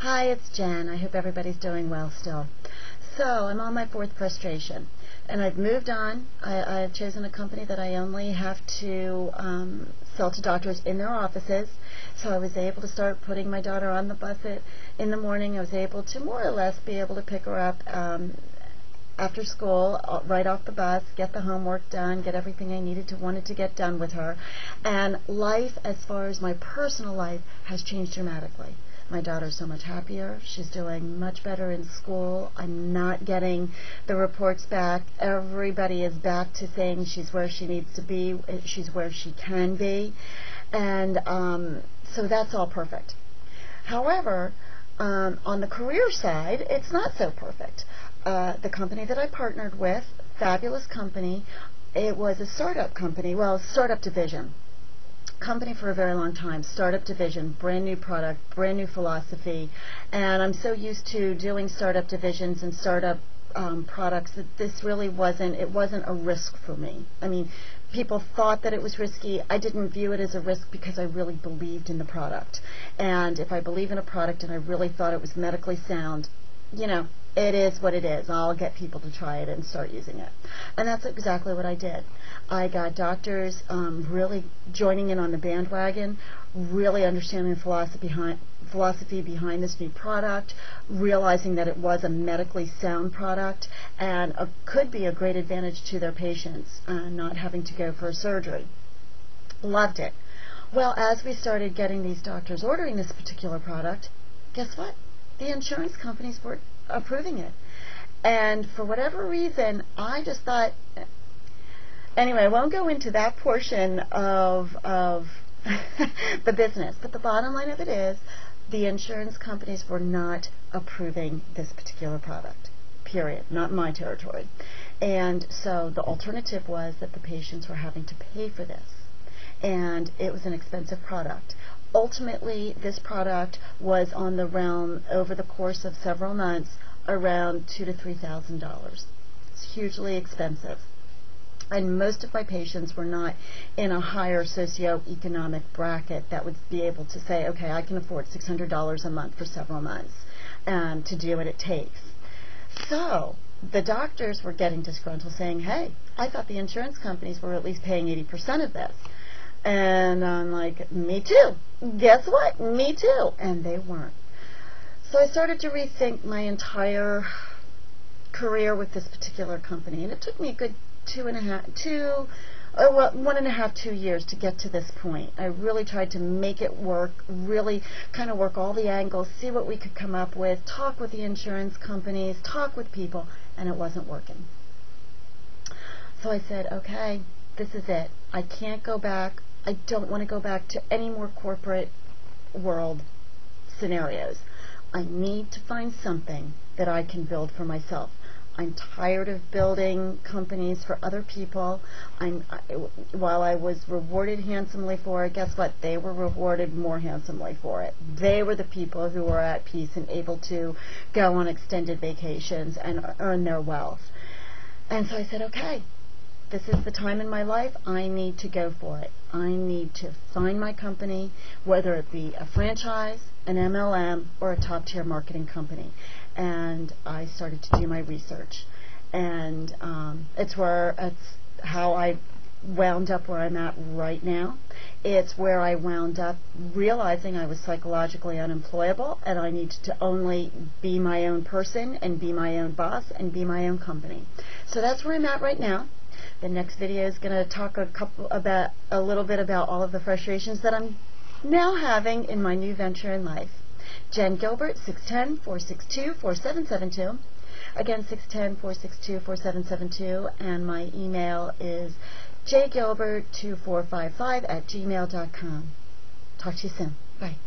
Hi, it's Jen. I hope everybody's doing well still. So, I'm on my fourth frustration, and I've moved on. I've chosen a company that I only have to sell to doctors in their offices. So I was able to start putting my daughter on the bus in the morning. I was able to more or less be able to pick her up after school, right off the bus, get the homework done, get everything I wanted to get done with her. And life, as far as my personal life, has changed dramatically. My daughter's so much happier. She's doing much better in school. I'm not getting the reports back. Everybody is back to saying she's where she needs to be. She's where she can be. And so that's all perfect. However, on the career side, it's not so perfect. The company that I partnered with, fabulous company, it was a startup company, well, startup division. Company for a very long time, startup division, brand new product, brand new philosophy, and I'm so used to doing startup divisions and startup products that this really wasn't a risk for me. I mean, people thought that it was risky. I didn't view it as a risk because I really believed in the product. And if I believe in a product and I really thought it was medically sound, you know, it is what it is. I'll get people to try it and start using it. And that's exactly what I did. I got doctors really joining in on the bandwagon, really understanding the philosophy behind this new product, realizing that it was a medically sound product and could be a great advantage to their patients, not having to go for a surgery. Loved it. Well, as we started getting these doctors ordering this particular product, guess what? The insurance companies were approving it. And for whatever reason, I just thought, anyway, I won't go into that portion of the business, but the bottom line of it is the insurance companies were not approving this particular product, period, not in my territory. And so the alternative was that the patients were having to pay for this, and it was an expensive product. Ultimately, this product was on the realm, over the course of several months, around $2,000 to $3,000. It's hugely expensive. And most of my patients were not in a higher socioeconomic bracket that would be able to say, okay, I can afford $600 a month for several months to do what it takes. So the doctors were getting disgruntled saying, hey, I thought the insurance companies were at least paying 80% of this. And I'm like, me too. Guess what? Me too. And they weren't. So I started to rethink my entire career with this particular company. And it took me a good 2 years to get to this point. I really tried to make it work, really kind of work all the angles, see what we could come up with, talk with the insurance companies, talk with people, and it wasn't working. So I said, okay, this is it. I can't go back. I don't want to go back to any more corporate world scenarios. I need to find something that I can build for myself. I'm tired of building companies for other people. While I was rewarded handsomely for it, guess what? They were rewarded more handsomely for it. They were the people who were at peace and able to go on extended vacations and earn their wealth. And so I said, okay, this is the time in my life. I need to go for it. I need to find my company, whether it be a franchise, an MLM, or a top-tier marketing company. And I started to do my research. And it's how I wound up where I'm at right now. It's where I wound up realizing I was psychologically unemployable and I needed to only be my own person and be my own boss and be my own company. So that's where I'm at right now. The next video is going to talk a little bit about all of the frustrations that I'm now having in my new venture in life. Jen Gilbert, 610-462-4772. Again, 610-462-4772. And my email is jgilbert2455@gmail.com. Talk to you soon. Bye.